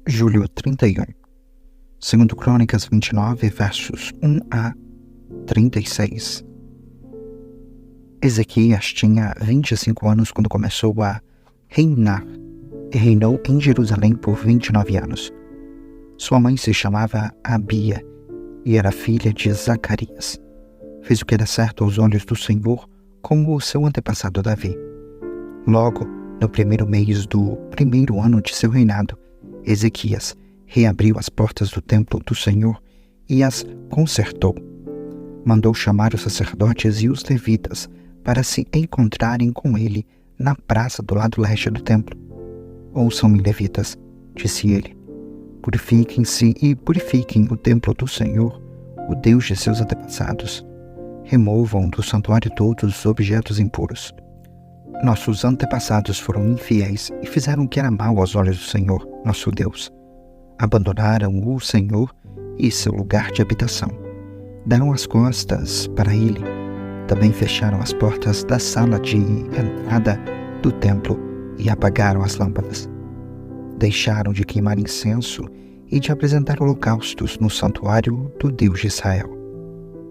Julho 31. Segundo Crônicas 29, versos 1 a 36. Ezequias tinha 25 anos quando começou a reinar e reinou em Jerusalém por 29 anos. Sua mãe se chamava Abia e era filha de Zacarias. Fez o que era certo aos olhos do Senhor, como o seu antepassado Davi. Logo, no primeiro mês do primeiro ano de seu reinado, Ezequias reabriu as portas do templo do Senhor e as consertou. Mandou chamar os sacerdotes e os levitas para se encontrarem com ele na praça do lado leste do templo. Ouçam-me, levitas, disse ele. Purifiquem-se e purifiquem o templo do Senhor, o Deus de seus antepassados. Removam do santuário todos os objetos impuros. Nossos antepassados foram infiéis e fizeram o que era mal aos olhos do Senhor, nosso Deus. Abandonaram o Senhor e seu lugar de habitação. Deram as costas para ele. Também fecharam as portas da sala de entrada do templo e apagaram as lâmpadas. Deixaram de queimar incenso e de apresentar holocaustos no santuário do Deus de Israel.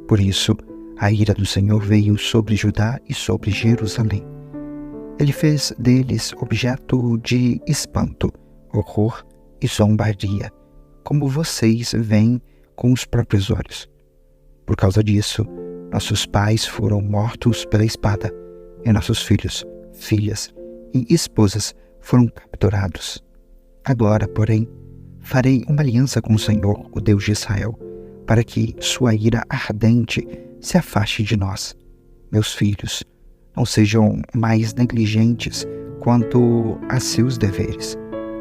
Por isso, a ira do Senhor veio sobre Judá e sobre Jerusalém. Ele fez deles objeto de espanto, horror e zombaria, como vocês veem com os próprios olhos. Por causa disso, nossos pais foram mortos pela espada, e nossos filhos, filhas e esposas foram capturados. Agora, porém, farei uma aliança com o Senhor, o Deus de Israel, para que sua ira ardente se afaste de nós. Meus filhos, não sejam mais negligentes quanto a seus deveres.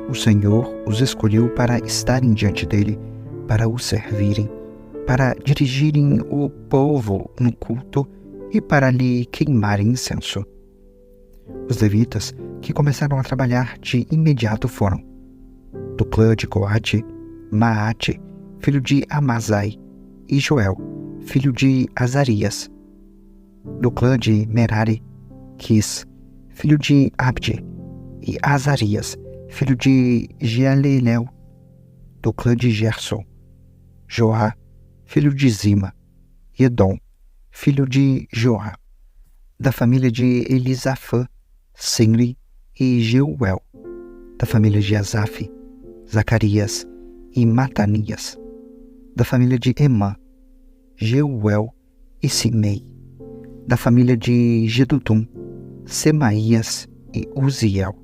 O Senhor os escolheu para estarem diante dele, para o servirem, para dirigirem o povo no culto e para lhe queimarem incenso. Os levitas que começaram a trabalhar de imediato foram do clã de Coate, Maate, filho de Amazai, e Joel, filho de Azarias. Do clã de Merari, Quis, filho de Abdi, e Azarias, filho de Jealelel. Do clã de Gerson, Joá, filho de Zima, e Edom, filho de Joá. Da família de Elisafã, Simri e Jeuel. Da família de Asaf, Zacarias e Matanias. Da família de Emã, Jeuel e Simei. Da família de Gedutum, Semaías e Uziel.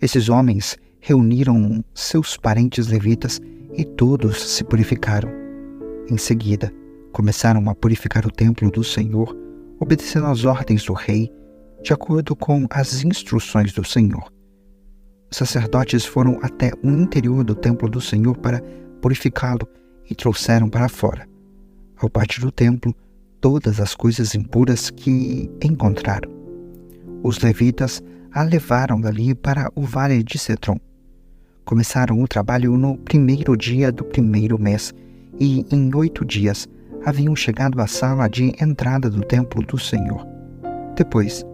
Esses homens reuniram seus parentes levitas e todos se purificaram. Em seguida, começaram a purificar o templo do Senhor, obedecendo às ordens do rei, de acordo com as instruções do Senhor. Os sacerdotes foram até o interior do templo do Senhor para purificá-lo e trouxeram para fora, ao pátio do templo, todas as coisas impuras que encontraram. Os levitas a levaram dali para o vale de Cedron. Começaram o trabalho no primeiro dia do primeiro mês e, em 8 dias, haviam chegado à sala de entrada do templo do Senhor. Depois,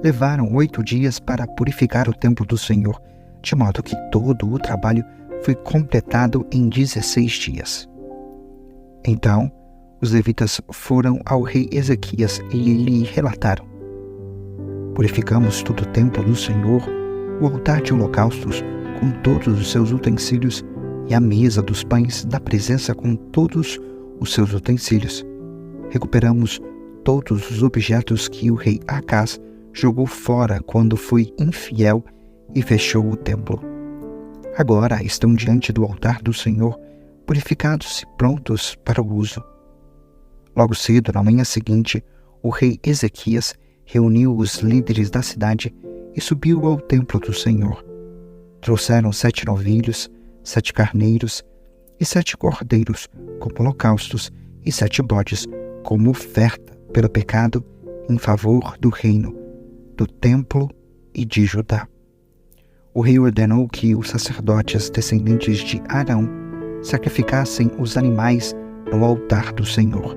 levaram 8 dias para purificar o templo do Senhor, de modo que todo o trabalho foi completado em 16 dias. Então, os levitas foram ao rei Ezequias e lhe relataram: Purificamos todo o templo do Senhor, o altar de holocaustos com todos os seus utensílios e a mesa dos pães da presença com todos os seus utensílios. Recuperamos todos os objetos que o rei Acaz jogou fora quando foi infiel e fechou o templo. Agora estão diante do altar do Senhor, purificados e prontos para o uso. Logo cedo, na manhã seguinte, o rei Ezequias reuniu os líderes da cidade e subiu ao templo do Senhor. Trouxeram 7 novilhos, 7 carneiros e 7 cordeiros como holocaustos e 7 bodes como oferta pelo pecado em favor do reino, do templo e de Judá. O rei ordenou que os sacerdotes descendentes de Arão sacrificassem os animais no altar do Senhor.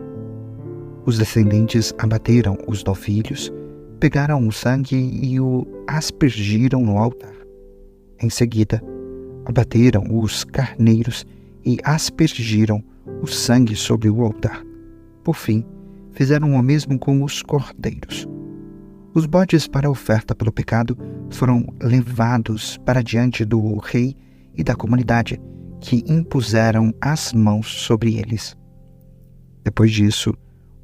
Os descendentes abateram os novilhos, pegaram o sangue e o aspergiram no altar. Em seguida, Abateram os carneiros e aspergiram o sangue sobre o altar. Por fim, fizeram o mesmo com os cordeiros. Os bodes para a oferta pelo pecado foram levados para diante do rei e da comunidade, que impuseram as mãos sobre eles. Depois disso,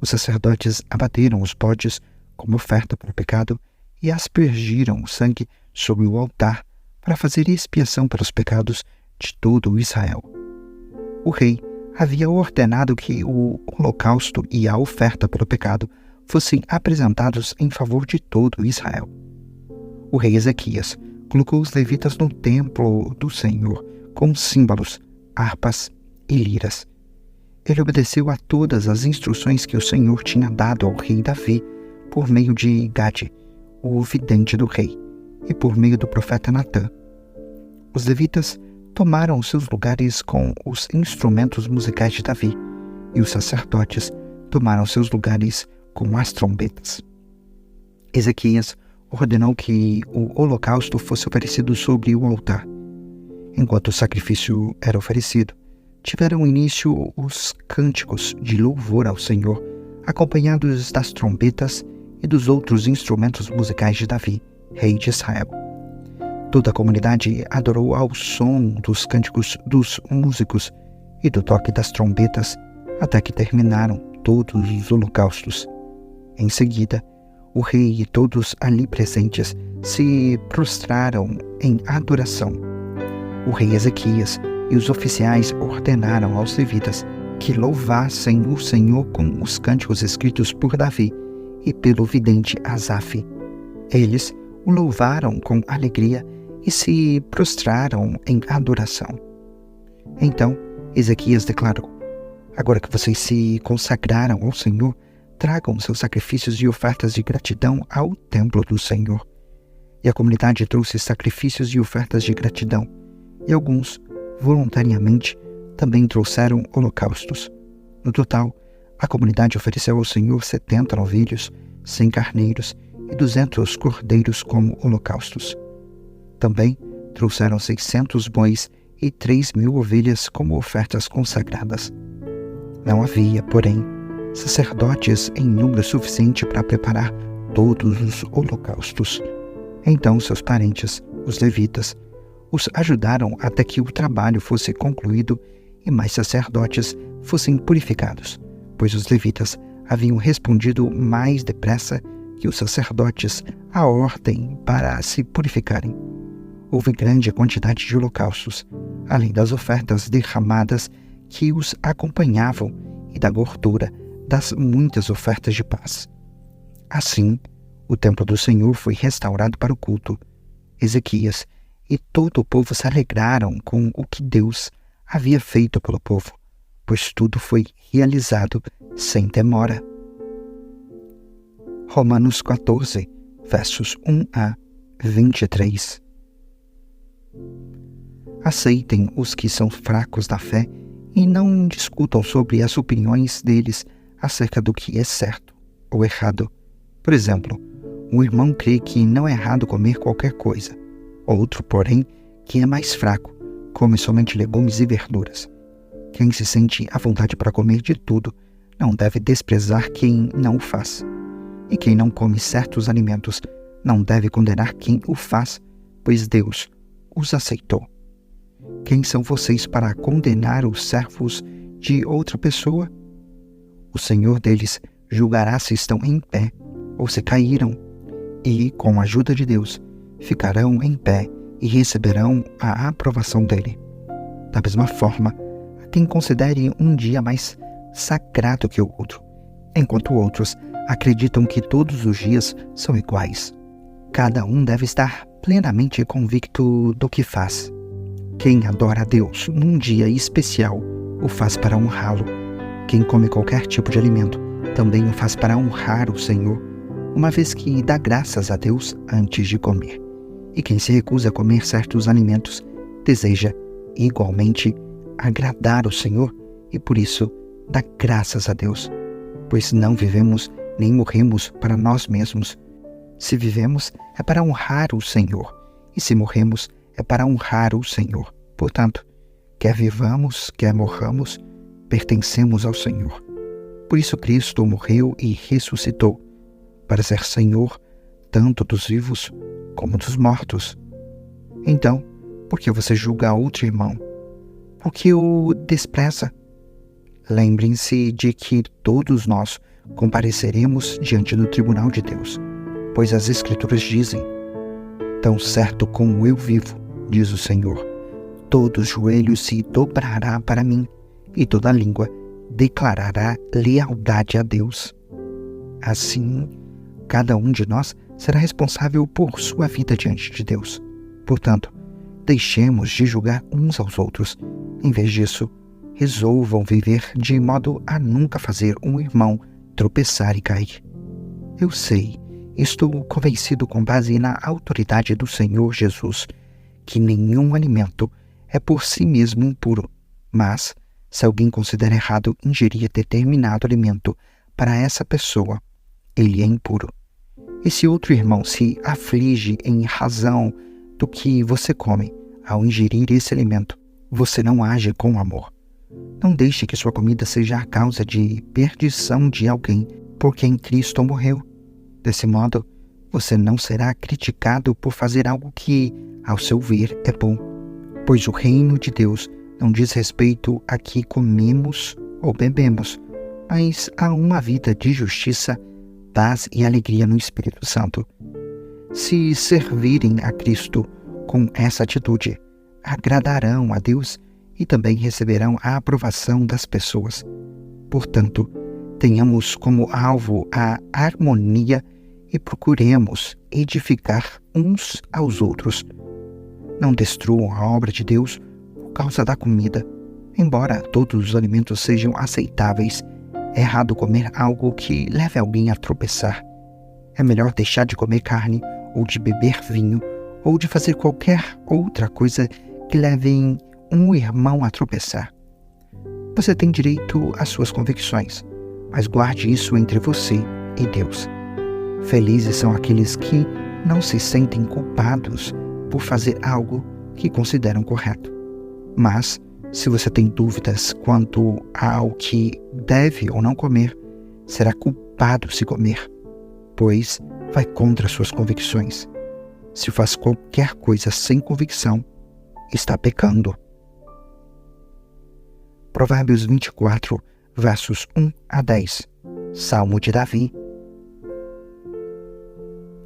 os sacerdotes abateram os bodes como oferta pelo pecado e aspergiram o sangue sobre o altar para fazer expiação pelos pecados de todo Israel. O rei havia ordenado que o holocausto e a oferta pelo pecado fossem apresentados em favor de todo Israel. O rei Ezequias colocou os levitas no templo do Senhor com símbolos, harpas e liras. Ele obedeceu a todas as instruções que o Senhor tinha dado ao rei Davi por meio de Gade, o vidente do rei, e por meio do profeta Natã. Os levitas tomaram seus lugares com os instrumentos musicais de Davi, e os sacerdotes tomaram seus lugares com as trombetas. Ezequias ordenou que o holocausto fosse oferecido sobre o altar. Enquanto o sacrifício era oferecido, tiveram início os cânticos de louvor ao Senhor, acompanhados das trombetas e dos outros instrumentos musicais de Davi, rei de Israel. Toda a comunidade adorou ao som dos cânticos dos músicos e do toque das trombetas, até que terminaram todos os holocaustos. Em seguida, o rei e todos ali presentes se prostraram em adoração. O rei Ezequias e os oficiais ordenaram aos levitas que louvassem o Senhor com os cânticos escritos por Davi e pelo vidente Asaf. Eles o louvaram com alegria e se prostraram em adoração. Então Ezequias declarou: agora que vocês se consagraram ao Senhor, tragam seus sacrifícios e ofertas de gratidão ao templo do Senhor. E a comunidade trouxe sacrifícios e ofertas de gratidão, e alguns, voluntariamente, também trouxeram holocaustos. No total, a comunidade ofereceu ao Senhor 70 novilhos, 100 carneiros e 200 cordeiros como holocaustos. Também trouxeram 600 bois e 3.000 ovelhas como ofertas consagradas. Não havia, porém, sacerdotes em número suficiente para preparar todos os holocaustos. Então seus parentes, os levitas, os ajudaram até que o trabalho fosse concluído e mais sacerdotes fossem purificados, pois os levitas haviam respondido mais depressa que os sacerdotes à ordem para se purificarem. Houve grande quantidade de holocaustos, além das ofertas derramadas que os acompanhavam e da gordura das muitas ofertas de paz. Assim, o templo do Senhor foi restaurado para o culto. Ezequias e todo o povo se alegraram com o que Deus havia feito pelo povo, pois tudo foi realizado sem demora. Romanos 14, versos 1 a 23. Aceitem os que são fracos na fé e não discutam sobre as opiniões deles acerca do que é certo ou errado. Por exemplo, um irmão crê que não é errado comer qualquer coisa. Outro, porém, que é mais fraco, come somente legumes e verduras. Quem se sente à vontade para comer de tudo não deve desprezar quem não o faz. E quem não come certos alimentos não deve condenar quem o faz, pois Deus os aceitou. Quem são vocês para condenar os servos de outra pessoa? O Senhor deles julgará se estão em pé ou se caíram, e, com a ajuda de Deus, ficarão em pé e receberão a aprovação dele. Da mesma forma, a quem considere um dia mais sagrado que o outro, enquanto outros acreditam que todos os dias são iguais. Cada um deve estar plenamente convicto do que faz. Quem adora a Deus num dia especial o faz para honrá-lo. Quem come qualquer tipo de alimento também o faz para honrar o Senhor, uma vez que dá graças a Deus antes de comer. E quem se recusa a comer certos alimentos deseja, igualmente, agradar o Senhor e, por isso, dá graças a Deus, pois não vivemos nem morremos para nós mesmos. Se vivemos, é para honrar o Senhor, e se morremos, é para honrar o Senhor. Portanto, quer vivamos, quer morramos, pertencemos ao Senhor. Por isso Cristo morreu e ressuscitou, para ser Senhor tanto dos vivos como dos mortos. Então, por que você julga outro irmão? Por que o despreza? Lembrem-se de que todos nós compareceremos diante do tribunal de Deus, pois as Escrituras dizem: tão certo como eu vivo, diz o Senhor, todo joelho se dobrará para mim, e toda língua declarará lealdade a Deus. Assim, cada um de nós será responsável por sua vida diante de Deus. Portanto, deixemos de julgar uns aos outros. Em vez disso, resolvam viver de modo a nunca fazer um irmão tropeçar e cair. Eu sei, estou convencido com base na autoridade do Senhor Jesus, que nenhum alimento é por si mesmo impuro, mas, se alguém considera errado ingerir determinado alimento para essa pessoa, ele é impuro. E se outro irmão se aflige em razão do que você come ao ingerir esse alimento, você não age com amor. Não deixe que sua comida seja a causa de perdição de alguém por quem Cristo morreu. Desse modo, você não será criticado por fazer algo que, ao seu ver, é bom, pois o reino de Deus não diz respeito a que comemos ou bebemos, mas a uma vida de justiça, paz e alegria no Espírito Santo. Se servirem a Cristo com essa atitude, agradarão a Deus e também receberão a aprovação das pessoas. Portanto, tenhamos como alvo a harmonia e procuremos edificar uns aos outros. Não destruam a obra de Deus por causa da comida. Embora todos os alimentos sejam aceitáveis, é errado comer algo que leve alguém a tropeçar. É melhor deixar de comer carne, ou de beber vinho, ou de fazer qualquer outra coisa que leve um irmão a tropeçar. Você tem direito às suas convicções, mas guarde isso entre você e Deus. Felizes são aqueles que não se sentem culpados por fazer algo que consideram correto. Mas, se você tem dúvidas quanto ao que deve ou não comer, será culpado se comer, pois vai contra suas convicções. Se faz qualquer coisa sem convicção, está pecando. Provérbios 24, versos 1 a 10. Salmo de Davi.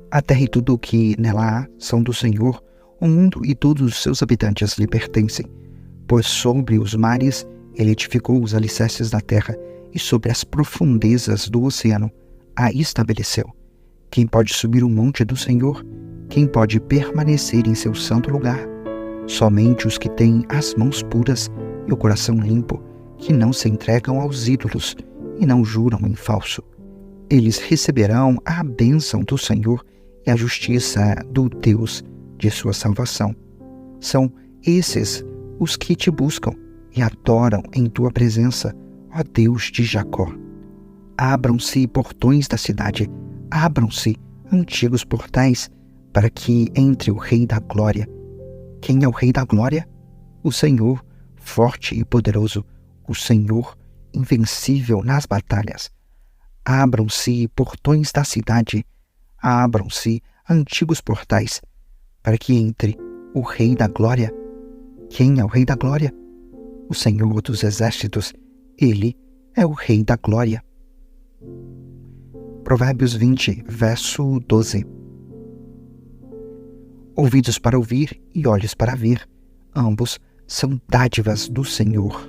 A terra e tudo o que nela há são do Senhor, o mundo e todos os seus habitantes lhe pertencem. Pois sobre os mares ele edificou os alicerces da terra, e sobre as profundezas do oceano a estabeleceu. Quem pode subir o monte do Senhor? Quem pode permanecer em seu santo lugar? Somente os que têm as mãos puras e o coração limpo, que não se entregam aos ídolos e não juram em falso. Eles receberão a bênção do Senhor e a justiça do Deus de sua salvação. São esses os que te buscam e adoram em tua presença, ó Deus de Jacó. Abram-se portões da cidade, abram-se antigos portais, para que entre o Rei da Glória. Quem é o Rei da Glória? O Senhor, forte e poderoso, o Senhor, invencível nas batalhas. Abram-se portões da cidade, abram-se antigos portais, para que entre o Rei da Glória. Quem é o Rei da Glória? O Senhor dos Exércitos, ele é o Rei da Glória. Provérbios 20, verso 12. Ouvidos para ouvir e olhos para ver, ambos são dádivas do Senhor.